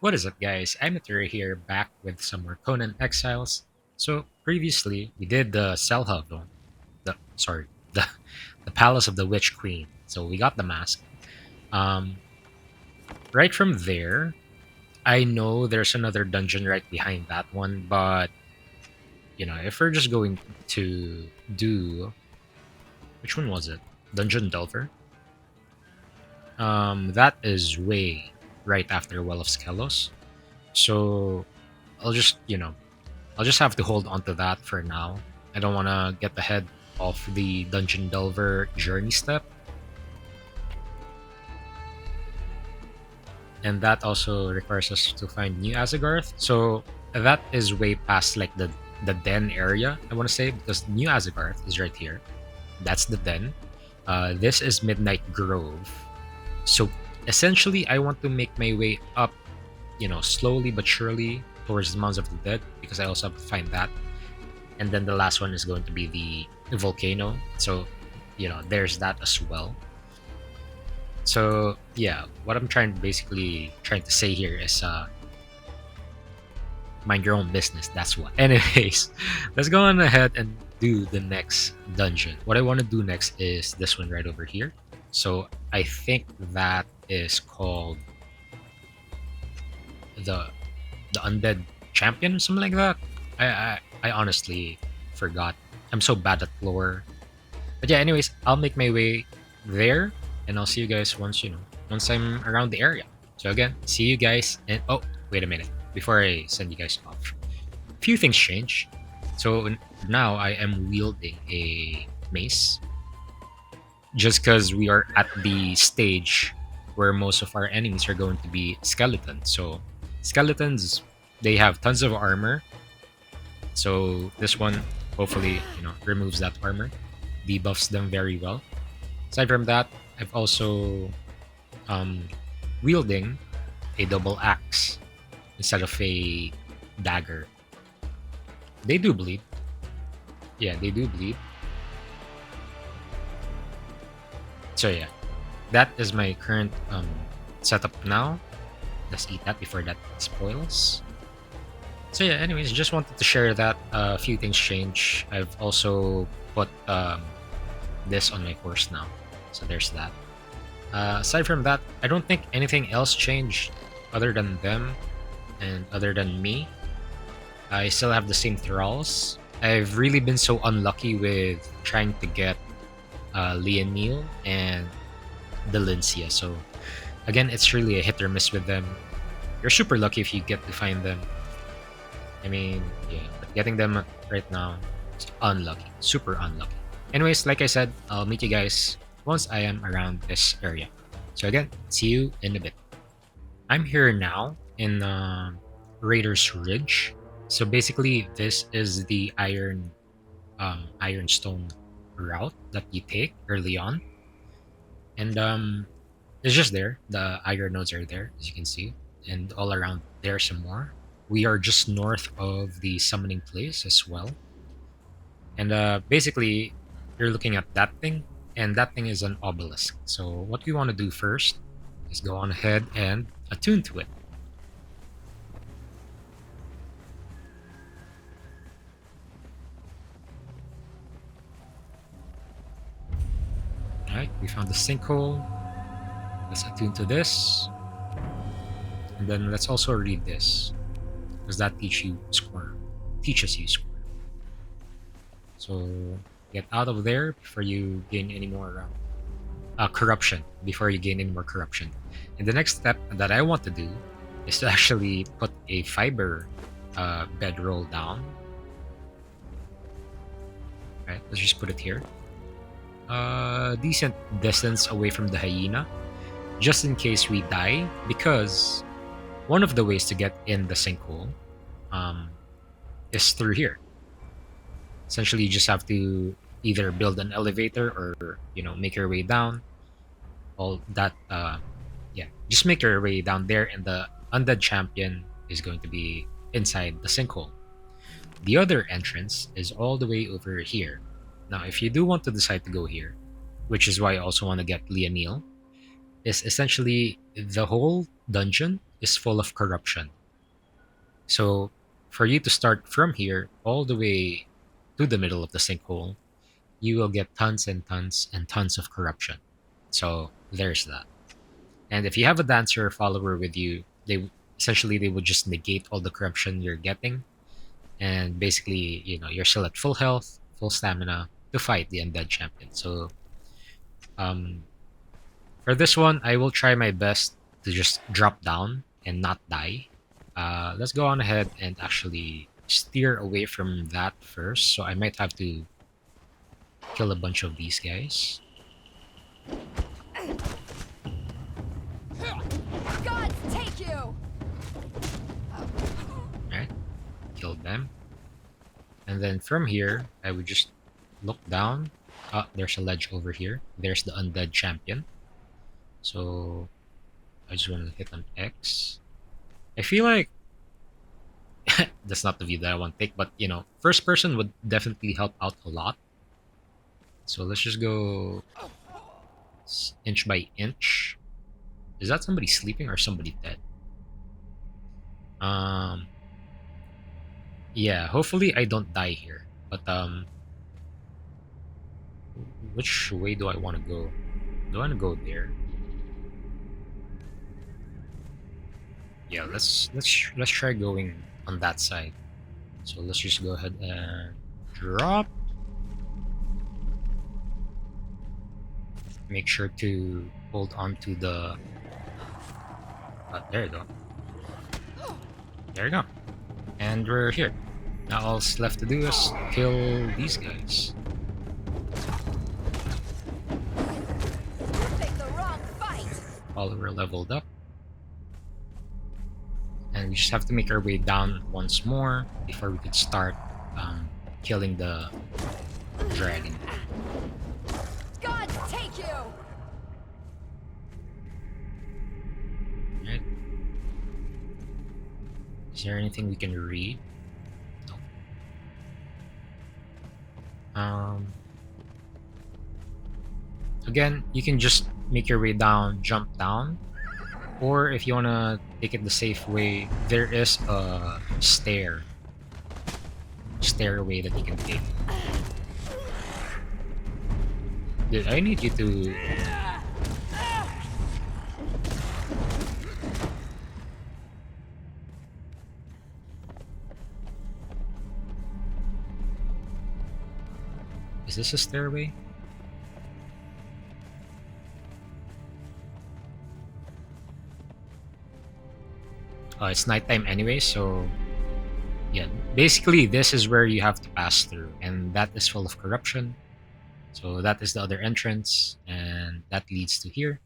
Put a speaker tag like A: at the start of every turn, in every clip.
A: What is up, guys? I'm Matera here, back with some more Conan Exiles. So previously, we did the Selhavon, the the Palace of the Witch Queen. So we got the mask. Um, right from there, I know there's another dungeon right behind that one, but if we're just going to do which one was it? Dungeon Delver. That is way right after Well of Skelos. So I'll just I'll just have to hold on to that for now. I don't want to get ahead of the Dungeon Delver journey step. And that also requires us to find New Azagarth. So that is way past like the den area, I want to say, because New Azagarth is right here. That's the den. This is Midnight Grove. So essentially, I want to make my way up, slowly but surely towards the Mounds of the Dead because I also have to find that. And then the last one is going to be the volcano. So there's that as well. So yeah, what I'm trying to say here is mind your own business. That's what. Anyways, let's go on ahead and do the next dungeon. What I want to do next is this one right over here. So I think that is called the the undead champion or something like that. I honestly forgot. I'm so bad at lore. But yeah, anyways, I'll make my way there and I'll see you guys once I'm around the area. So again, see you guys and oh, wait a minute. Before I send you guys off. A few things change. So now I am wielding a mace just because we are at the stage where most of our enemies are going to be skeletons. So skeletons, they have tons of armor. So this one hopefully removes that armor, debuffs them very well. Aside from that, I've also um, wielding a double axe instead of a dagger. They do bleed. Yeah, they do bleed. So yeah, that is my current setup now. Let's eat that before that spoils. So yeah, anyways, just wanted to share that a few things change. I've also put this on my course now. So there's that. Aside from that, I don't think anything else changed other than them and other than me. I still have the same thralls. I've really been so unlucky with trying to get Leonil and Delincia. So again, it's really a hit or miss with them. You're super lucky if you get to find them. I mean, yeah, but getting them right now is unlucky, super unlucky. Anyways, like I said, I'll meet you guys once I am around this area. So again, see you in a bit. I'm here now in Raiders Ridge. So basically, this is the ironstone route that you take early on, and it's just there. The iron nodes are there, as you can see, and all around there's some more. We are just north of the summoning place as well, and basically, you're looking at that thing, and that thing is an obelisk. So what we want to do first is go on ahead and attune to it. All right, we found the sinkhole. Let's attune to this, and then let's also read this because that teaches you squirm. So get out of there before you gain any more corruption. Before you gain any more corruption, and the next step that I want to do is to actually put a fiber bedroll down. Right, let's just put it here. Decent distance away from the hyena, just in case we die, because one of the ways to get in the sinkhole um, is through here. Essentially, you just have to either build an elevator or make your way down. All that, yeah, just make your way down there, and the undead champion is going to be inside the sinkhole. The other entrance is all the way over here. Now, if you do want to decide to go here, which is why I also want to get Leonil, is essentially the whole dungeon is full of corruption. So for you to start from here all the way to the middle of the sinkhole, you will get tons and tons and tons of corruption. So there's that. And if you have a dancer or follower with you, they would just negate all the corruption you're getting, and basically, you're still at full health, full stamina to fight the undead champion. So um, for this one, I will try my best to just drop down and not die. Let's go on ahead and actually steer away from that first. So I might have to kill a bunch of these guys.
B: Gods take you!
A: Right, killed them. And then from here, I would just look down. There's a ledge over here. There's the undead champion. So I just want to hit on X. I feel like that's not the view that I want to take, but first person would definitely help out a lot. So let's just go inch by inch. Is that somebody sleeping or somebody dead? Yeah, hopefully I don't die here. But which way do I want to go? Do I want to go there? Yeah, let's try going on that side. So let's just go ahead and drop. Make sure to hold on to the. There you go. There you go. And we're here. Now all that's left to do is kill these guys. Follower leveled up. And we just have to make our way down once more before we could start killing the dragon.
B: Gods take you!
A: Right. Is there anything we can read? No. Again, you can just make your way down, jump down, or if you want to take it the safe way, there is a stairway that you can take. Dude, I need you to. Is this a stairway? It's nighttime anyway, so yeah, basically this is where you have to pass through, and that is full of corruption. So that is the other entrance, and that leads to here.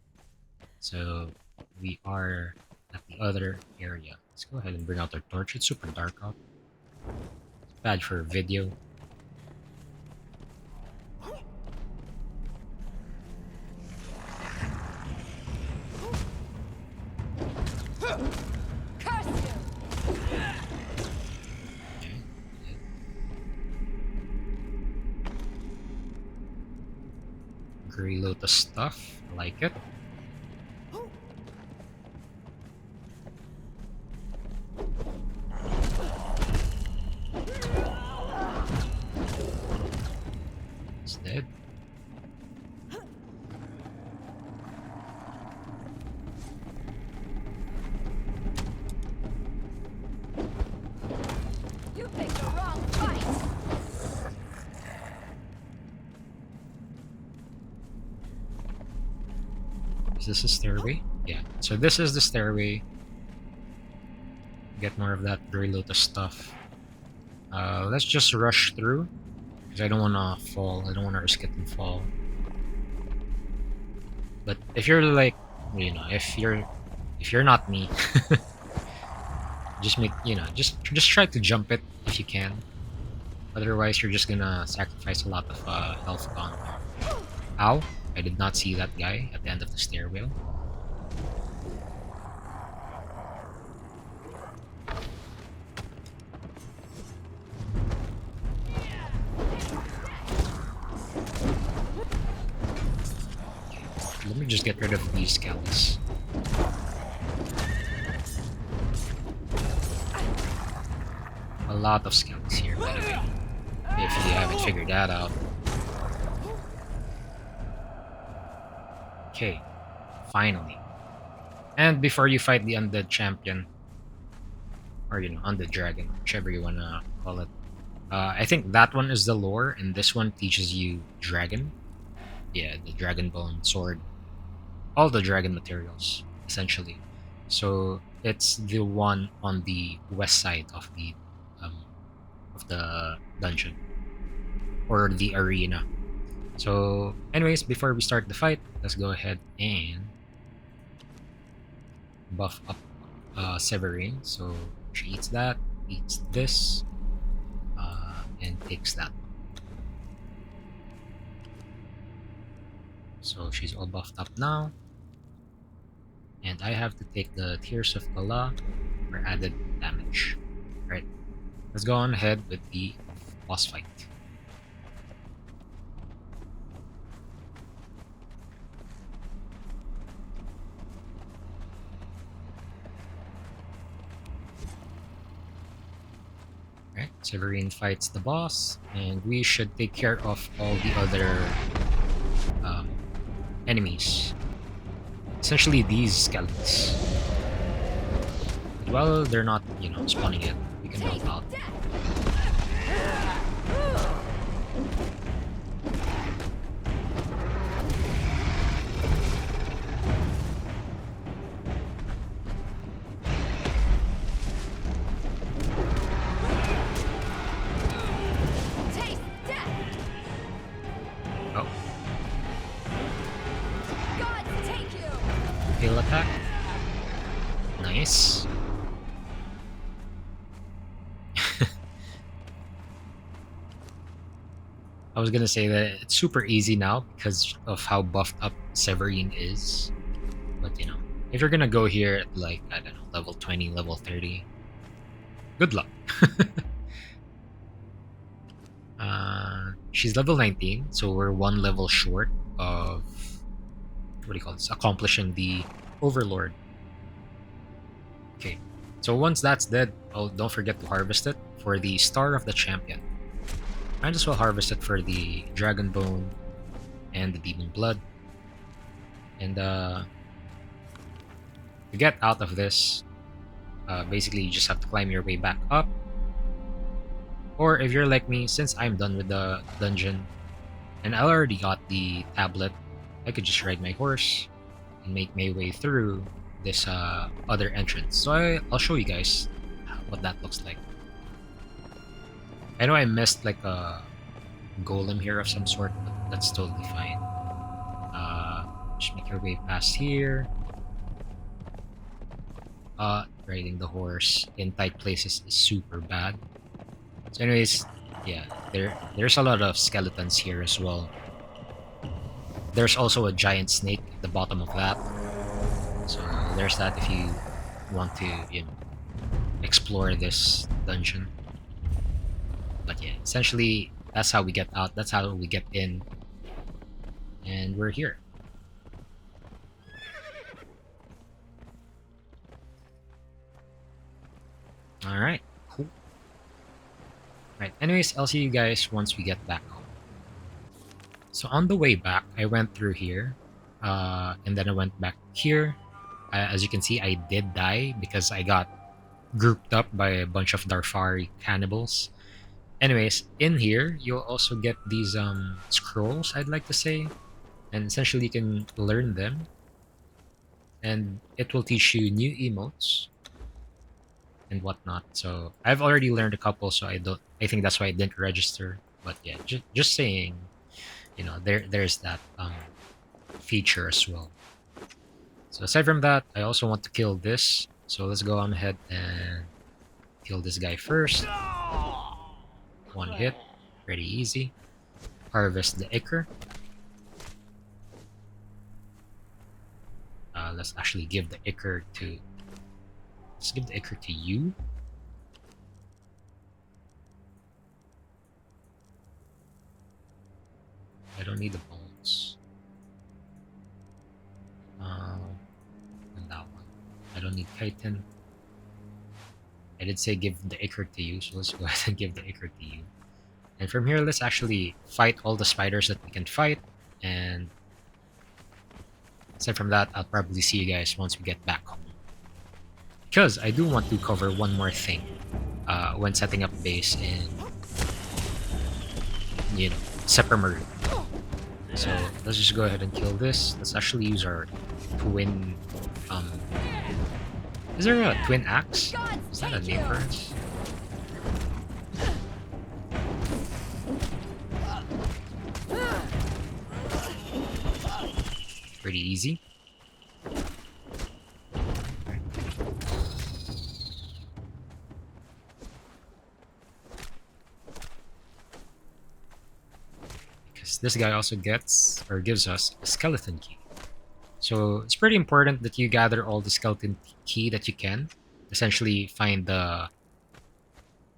A: So we are at the other area. Let's go ahead and bring out our torch. It's super dark out. It's bad for video. Grey Lotus stuff. I like it. It's dead.
B: You picked the wrong fight!
A: Is this a stairway? Yeah. So this is the stairway. Get more of that Grey Lotus stuff. Let's just rush through, because I don't want to fall. I don't want to risk it and fall. But if you're like, if you're not me, just just try to jump it if you can. Otherwise, you're just gonna sacrifice a lot of health gone. Ow! I did not see that guy at the end of the stairwell. Let me just get rid of these skellies. a lot of skills here, by the way, if you haven't figured that out. Okay, finally. And before you fight the undead champion, or undead dragon, whichever you wanna call it, I think that one is the lore, and this one teaches you dragon. Yeah, the dragon bone sword, all the dragon materials, essentially. So it's the one on the west side um, of the dungeon or the arena. So, anyways, before we start the fight, let's go ahead and buff up Severine. So she eats that, eats this, and takes that. So she's all buffed up now. And I have to take the Tears of Kala for added damage. Right, let's go on ahead with the boss fight. Right, Severine fights the boss, and we should take care of all the other um, enemies. Essentially, these skeletons. Well, they're not, spawning yet. We can help out. Oh,
B: Gods take you!
A: tail attack. Nice. I was gonna say that it's super easy now because of how buffed up Severine is. But if you're gonna go here at like, I don't know, level 20, level 30, good luck. She's level 19, so we're one level short of, what do you call this, accomplishing the Overlord. Okay, so once that's dead, don't forget to harvest it for the Star of the Champion. Might as well harvest it for the Dragon Bone and the Demon Blood. And to get out of this, basically you just have to climb your way back up. Or if you're like me, since I'm done with the dungeon and I already got the tablet, I could just ride my horse and make my way through this other entrance. So I'll show you guys what that looks like. I know I missed like a golem here of some sort, but that's totally fine. Just make your way past here. Riding the horse in tight places is super bad. So anyways, yeah, there's a lot of skeletons here as well. There's also a giant snake at the bottom of that. So there's that if you want to, explore this dungeon. But yeah, essentially that's how we get out, that's how we get in. And we're here. Alright, cool. Right, anyways, I'll see you guys once we get back home. So on the way back, I went through here, and then I went back here. As you can see, I did die because I got grouped up by a bunch of Darfari cannibals. Anyways, in here, you'll also get these scrolls, I'd like to say. And essentially you can learn them. And it will teach you new emotes and whatnot. So I've already learned a couple, so I think that's why I didn't register. But yeah, just saying, there's that feature as well. So aside from that, I also want to kill this. So let's go on ahead and kill this guy first. One hit, pretty easy. Harvest the ichor. Let's actually give the ichor to. Let's give the ichor to you. I don't need the bones. And that one. I don't need chitin. I did say give the ichor to you, so let's go ahead and give the ichor to you. And from here, let's actually fight all the spiders that we can fight. And aside from that, I'll probably see you guys once we get back home. Because I do want to cover one more thing when setting up base in, Seppermaru. So let's just go ahead and kill this. Let's actually use our twin. Is there a twin axe? Is that a name for it? Pretty easy. Because this guy also gets or gives us a skeleton key. So it's pretty important that you gather all the skeleton key that you can. Essentially find the...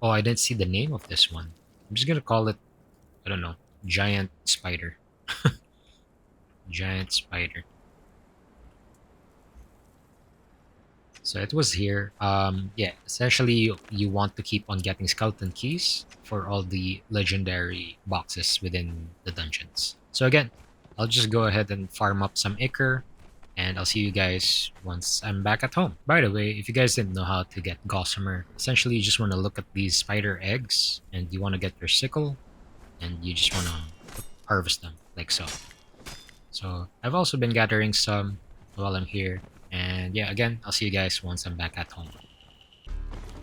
A: Oh, I didn't see the name of this one. I'm just gonna call it, I don't know, giant spider. Giant spider. So it was here. Yeah, essentially you want to keep on getting skeleton keys for all the legendary boxes within the dungeons. So again, I'll just go ahead and farm up some ichor, and I'll see you guys once I'm back at home. By the way, if you guys didn't know how to get gossamer, essentially you just want to look at these spider eggs, and you want to get your sickle, and you just want to harvest them, like so. So I've also been gathering some while I'm here, and yeah, again, I'll see you guys once I'm back at home.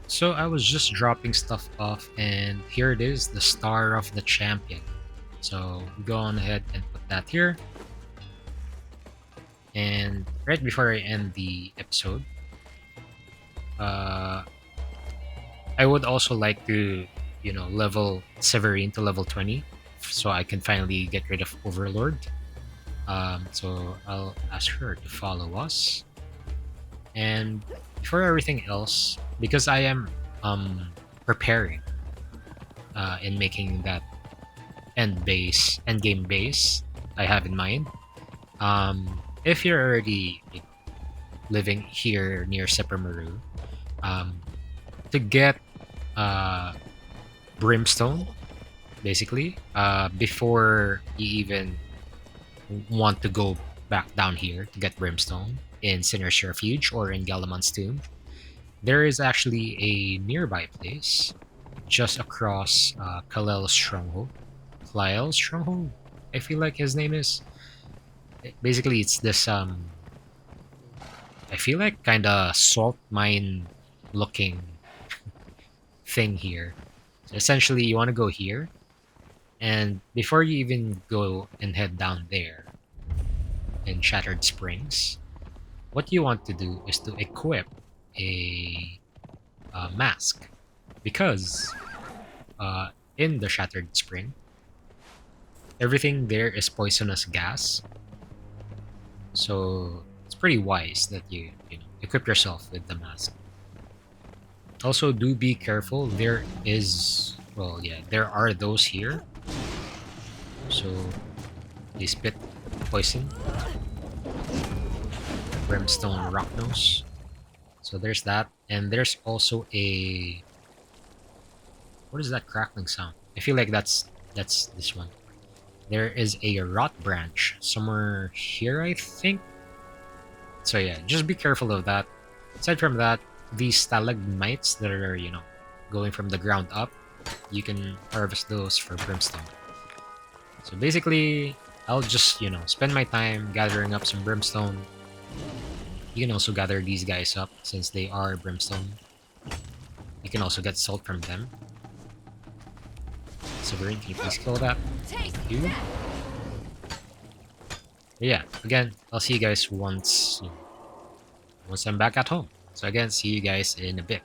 A: So I was just dropping stuff off, and here it is, the Star of the Champion. So go on ahead and put that here. And right before I end the episode, I would also like to, level Severine to level 20, so I can finally get rid of Overlord. So I'll ask her to follow us. And for everything else, because I am preparing in making that end game base I have in mind. If you're already living here near Seppermaru, to get brimstone, basically, before you even want to go back down here to get brimstone in Sinner's Refuge or in Galaman's Tomb, there is actually a nearby place just across Kalel's Stronghold. Kalel's Stronghold, I feel like his name is. Basically, it's this I feel like kind of salt mine looking thing here. So essentially, you want to go here, and before you even go and head down there in Shattered Springs, what you want to do is to equip a mask, because in the Shattered Spring, everything there is poisonous gas. So it's pretty wise that you equip yourself with the mask. Also, do be careful. There are those here. So they spit poison. Brimstone Rocknose. So there's that, and there's also a... What is that crackling sound? I feel like that's this one. There is a rot branch somewhere here, I think. So yeah, just be careful of that. Aside from that, these stalagmites that are, going from the ground up, you can harvest those for brimstone. So basically, I'll just, spend my time gathering up some brimstone. You can also gather these guys up since they are brimstone. You can also get salt from them. Severine, can you please kill that? Thank you. But yeah, again, I'll see you guys once I'm back at home. So again, see you guys in a bit.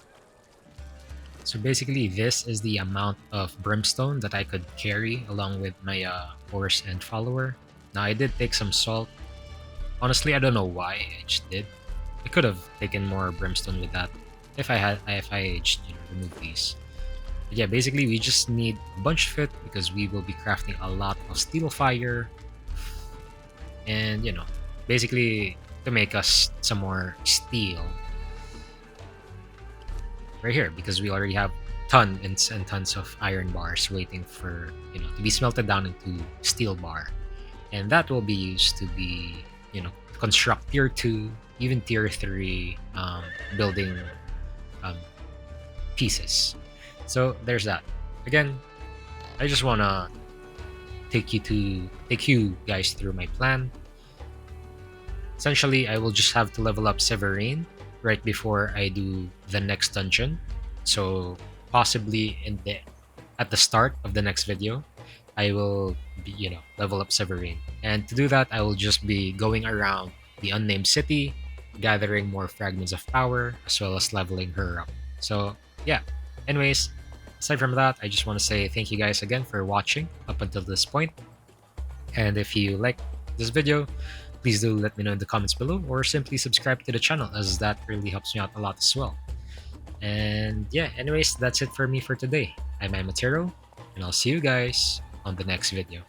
A: So basically, this is the amount of brimstone that I could carry along with my horse and follower. Now, I did take some salt. Honestly, I don't know why I just did. I could have taken more brimstone with that if I just removed these. But yeah, basically we just need a bunch of it because we will be crafting a lot of steel fire, and basically to make us some more steel. right here, because we already have tons and tons of iron bars waiting for, to be smelted down into steel bar, and that will be used to be, construct tier 2, even tier 3 building um, pieces. So there's that. Again, I just want to take you guys through my plan. Essentially, I will just have to level up Severine right before I do the next dungeon. So possibly at the start of the next video, I will be, level up Severine. And to do that, I will just be going around the unnamed city, gathering more fragments of power, as well as leveling her up. So yeah. Anyways, aside from that, I just want to say thank you guys again for watching up until this point. And if you like this video, please do let me know in the comments below, or simply subscribe to the channel, as that really helps me out a lot as well. And yeah, anyways, that's it for me for today. I'm Amatero, and I'll see you guys on the next video.